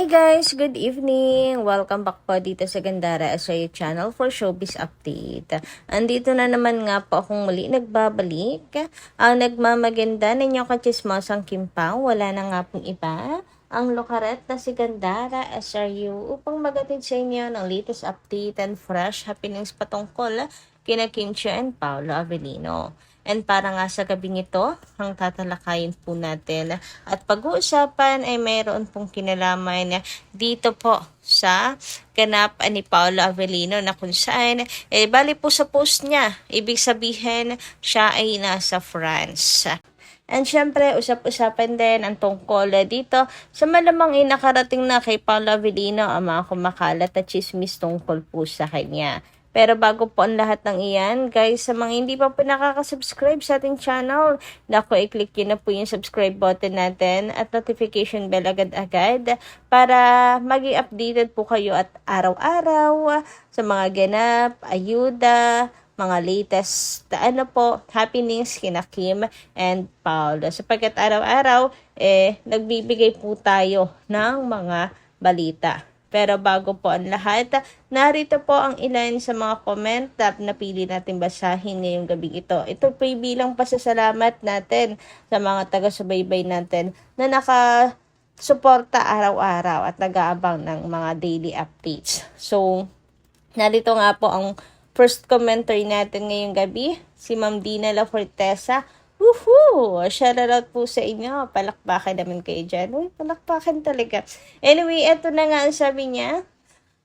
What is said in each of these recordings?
Hi guys! Good evening! Welcome back po dito sa Gandara SRU channel for Showbiz Update. Andito na naman nga po akong muli nagbabalik. Ang nagmamaganda ninyong kachismosang Kimpang, wala na nga pong iba. Ang lokaret na si Gandara SRU upang magatid sa inyo ng latest update and fresh happenings patungkol kina Kim Chiu and Paolo Avellino. And para nga sa gabing ito, ang tatalakayin po natin at pag-uusapan ay mayroon pong kinalaman dito po sa ganap ni Paolo Avellino na kung saan, bali po sa post niya, ibig sabihin siya ay nasa France. And syempre, usap-usapan din ang tungkol dito sa malamang nakarating na kay Paolo Avellino ang mga kumakalat at chismis tungkol po sa kanya. Pero bago po ang lahat ng iyan, guys, sa mga hindi pa po nakaka-subscribe sa ating channel, naku, i-click nyo na po yung subscribe button natin at notification bell agad-agad para maging updated po kayo at araw-araw sa mga ganap, ayuda, mga latest happenings kina Kim and Paolo. Sapagkat araw-araw, nagbibigay po tayo ng mga balita. Pero bago po ang lahat, narito po ang ilan sa mga comment na napili natin basahin ngayong gabi ito. Ito po bilang pasasalamat natin sa mga taga-subaybay natin na nakasuporta araw-araw at nag-aabang ng mga daily updates. So, narito nga po ang first commenter natin ngayong gabi, si Ma'am Dina La Fortesa. Woohoo! Shoutout po sa inyo. Palakpakan naman kayo dyan. Uy, palakpakan talaga. Anyway, eto na nga ang sabi niya.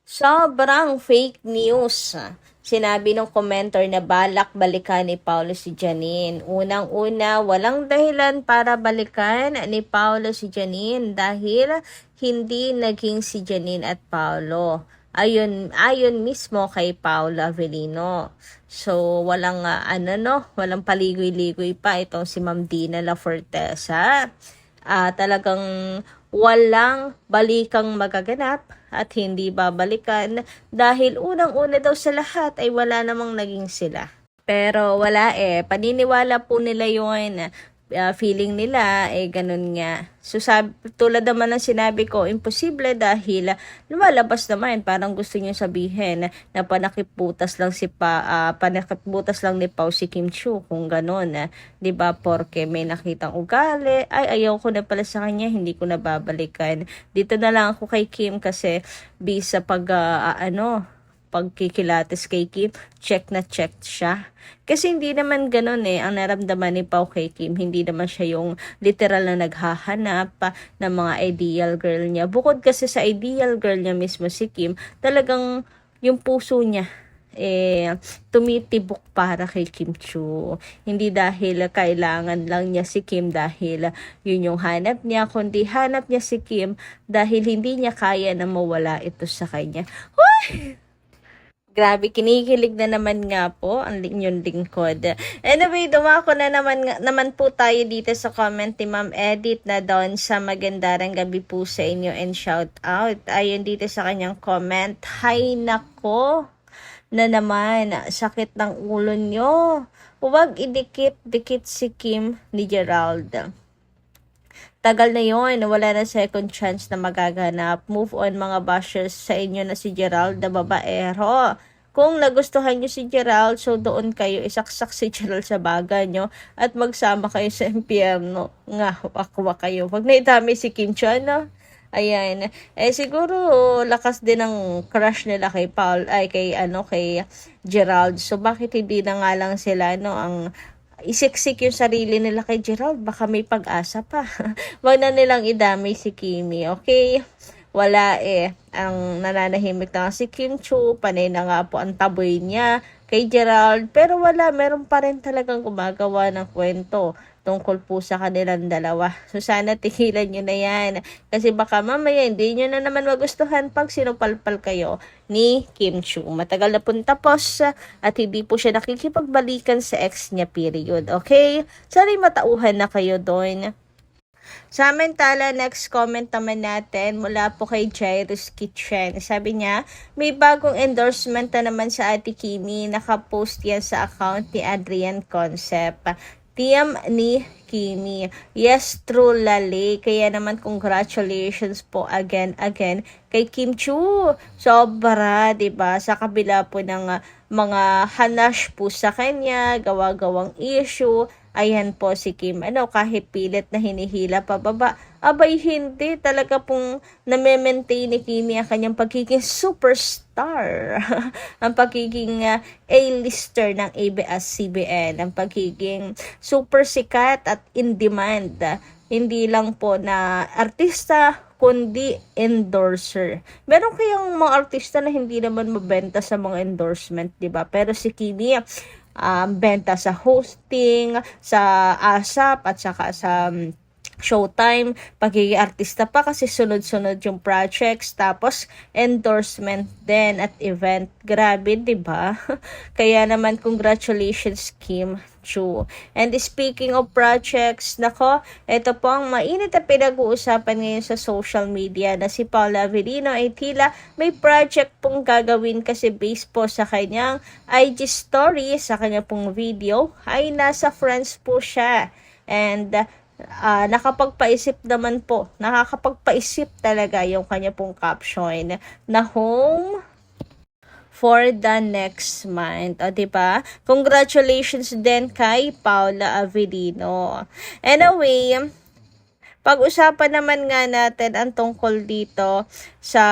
Sobrang fake news. Sinabi ng commenter na balak balikan ni Paolo si Janine. Unang-una, walang dahilan para balikan ni Paolo si Janine dahil hindi naging si Janine at Paolo. Ayon mismo kay Paolo Avellino. So, walang walang paligoy-ligoy pa itong si Ma'am Dina La Fortesa. Talagang walang balikang magaganap at hindi babalikan dahil unang-una daw sa lahat ay wala namang naging sila. Pero wala paniniwala po nila yun. Feeling nila ganun nga. So tulad naman ng sinabi ko, imposible dahil lumalabas naman parang gusto niyo sabihin na panakiputas lang ni Pao si Kim Chiu kung ganun, 'di ba? Porque may nakitang ugali, ay ayaw ko na pala sa kanya, hindi ko na babalikan. Dito na lang ako kay Kim kasi bisa pagkikilates kay Kim, check na check siya. Kasi hindi naman ganun ang naramdaman ni Pao kay Kim. Hindi naman siya yung literal na naghahanap ng mga ideal girl niya. Bukod kasi sa ideal girl niya mismo si Kim, talagang yung puso niya tumitibok para kay Kim Chiu. Hindi dahil kailangan lang niya si Kim dahil yun yung hanap niya, kundi hanap niya si Kim dahil hindi niya kaya na mawala ito sa kanya. Hoy! Grabe, kinikilig na naman nga po ang inyong lingkod. Anyway, dumako na naman po tayo dito sa comment ni Ma'am Edith na doon sa magandang gabi po sa inyo and shout out. Ayun dito sa kanyang comment, hay nako na naman, sakit ng ulo nyo. Huwag idikit-dikit si Kim ni Gerald. Tagal na yon, wala na second chance na magaganap. Move on mga bashers sa inyo na si Gerald na babaero. Kung nagustuhan nyo si Gerald, so doon kayo isaksak si Gerald sa baga nyo at magsama kayo sa impyerno. Nga, wakwa kayo. Wag na itami si Kim Chiu, Ayan. Siguro lakas din ng crush nila kay kay Gerald. So bakit hindi na nga lang sila ang isiksik yung sarili nila kay Gerald, baka may pag-asa pa. Wag na nilang idamay si Kimi, okay? Wala ang nananahimik na si Kim Chiu, panay na nga po ang taboy niya kay Gerald, pero meron pa rin talagang gumagawa ng kwento tungkol po sa kanilang dalawa. So sana tigilan nyo na yan. Kasi baka mamaya hindi nyo na naman magustuhan pag sinupalpal kayo ni Kim Chiu. Matagal na pong tapos at hindi po siya nakikipagbalikan sa ex niya, period. Okay? Sana matauhan na kayo doon. Samantala, next comment naman natin mula po kay Jairus Kitchen. Sabi niya, may bagong endorsement na naman sa Ate Kimi. Nakapost yan sa account ni Adrian Concept. Team ni Kimi. Yes, true lali. Kaya naman congratulations po again kay Kim Chu. Sobra, 'di ba? Sa kabila po ng mga hanash po sa kanya, gawa-gawang issue. Ayan po si Kim, kahit pilit na hinihila pababa, abay hindi, talaga pong name-maintain ni Kimi ang kanyang pagiging superstar. Ang pagiging A-lister ng ABS-CBN, ang pagiging super sikat at in demand. Hindi lang po na artista, kundi endorser. Meron kayang mga artista na hindi naman mabenta sa mga endorsement, 'di ba? Pero si Kimi, benta sa hosting, sa ASAP at saka sa Showtime, pagiging artista pa kasi sunod-sunod yung projects, tapos endorsement din at event. Grabe, 'di ba? Kaya naman congratulations Kim Chu. And speaking of projects, nako, ito po ang mainit na pinag-uusapan ngayon sa social media na si Paula Avellino ay tila may project pong gagawin kasi based po sa kanyang IG story, sa kanyang pong video, ay nasa France po siya. And nakakapagpaisip talaga yung kanya pong caption na home for the next month. O, diba? Congratulations din kay Paula Avellino. Anyway, pag-usapan naman nga natin ang tungkol dito sa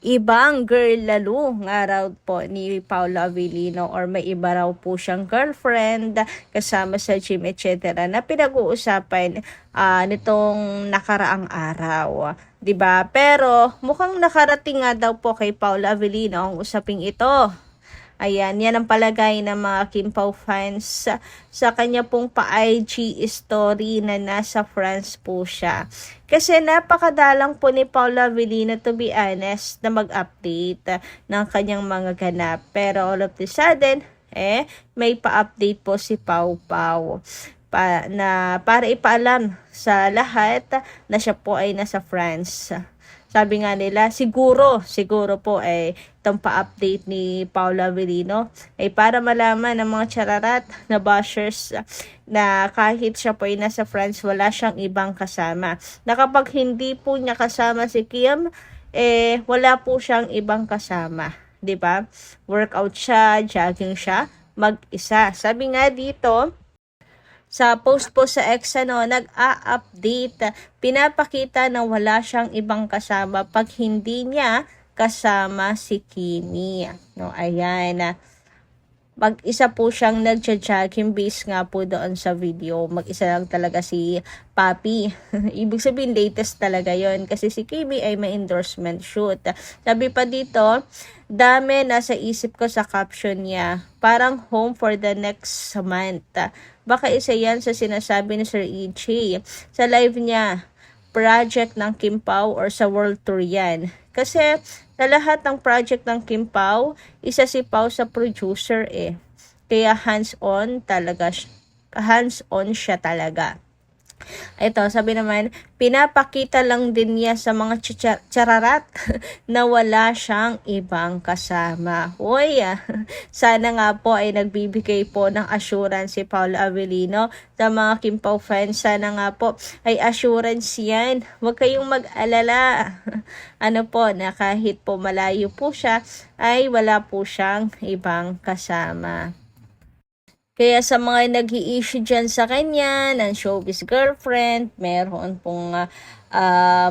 ibang girl lalo nga raw po ni Paula Avellino, or may iba raw po siyang girlfriend kasama sa gym, etc. na pinag-uusapan nitong nakaraang araw. 'Di ba? Pero mukhang nakarating nga daw po kay Paula Avellino ang usaping ito. Ayan, yan ang palagay ng mga Kim Pao fans sa kanya pong pa-IG story na nasa France po siya. Kasi napakadalang po ni Paula Avellino, to be honest, na mag-update ng kanyang mga ganap. Pero all of the sudden, may pa-update po si Pao Pao para ipaalam sa lahat na siya po ay nasa France. Sabi nga nila, siguro po itong pa-update ni Paula Avellino ay para malaman ng mga chararat na bashers na kahit siya po ay nasa France, wala siyang ibang kasama. Na kapag hindi po niya kasama si Kim, wala po siyang ibang kasama. 'Di ba? Workout siya, jogging siya, mag-isa. Sabi nga dito, sa post po sa X, nag-a-update, pinapakita na wala siyang ibang kasama pag hindi niya kasama si Kimi. No, ayan. Mag-isa po siyang nagja-jogging, base nga po doon sa video. Mag-isa lang talaga si Papi. Ibig sabihin, latest talaga yon kasi si Kimi ay may endorsement shoot. Sabi pa dito, dami nasa isip ko sa caption niya. Parang home for the next month. Baka isa yan sa sinasabi ni Sir EJ sa live niya, project ng Kim Pao or sa world tour yan. Kasi sa lahat ng project ng Kim Pao, isa si Pao sa producer Kaya hands-on siya talaga. Ito, sabi naman, pinapakita lang din niya sa mga chararat na wala siyang ibang kasama. Uy, sana nga po ay nagbibigay po ng assurance si Paula Avellino sa mga Kim Pao fans. Sana nga po ay assurance yan. Huwag kayong mag-alala. Na kahit po malayo po siya, ay wala po siyang ibang kasama. Kaya sa mga nag-i-issue dyan sa kanya ng showbiz girlfriend, meron pong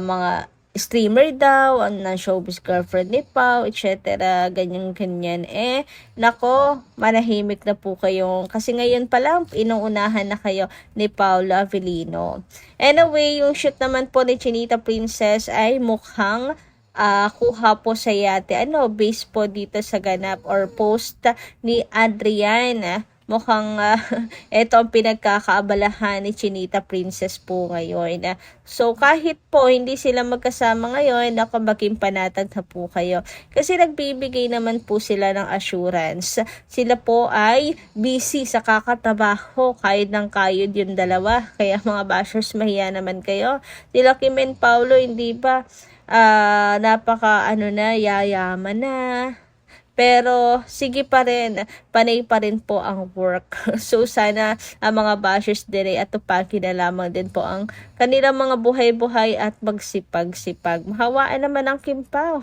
mga streamer daw ng showbiz girlfriend ni Pao, etc. Ganyan-ganyan. Nako, manahimik na po kayo. Kasi ngayon pa lang, inuunahan na kayo ni Paula Avellino. Anyway, yung shoot naman po ni Chinita Princess ay mukhang kuha po sa yate. Based po dito sa ganap or post ni Adrian. Mukhang ito ang pinagkakaabalahan ni Chinita Princess po ngayon. So kahit po hindi sila magkasama ngayon, maging panatag na po kayo. Kasi nagbibigay naman po sila ng assurance. Sila po ay busy sa kakatrabaho, kahit ng kayod yung dalawa. Kaya mga bashers, mahiya naman kayo. Sila Kim and Paulo, hindi ba napaka yayaman na. Pero sige pa rin, panay pa rin po ang work. So sana ang mga bashers dire at tupaki na lamang din po ang kanilang mga buhay-buhay at magsipag-sipag. Mahawaan naman ang Kimpaw.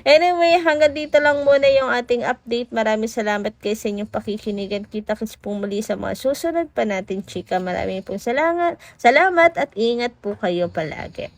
Anyway, hanggang dito lang muna yung ating update. Maraming salamat kayo sa inyong pakikinigan. Kita-kits po muli sa mga susunod pa natin, chika. Maraming pong salamat at ingat po kayo palagi.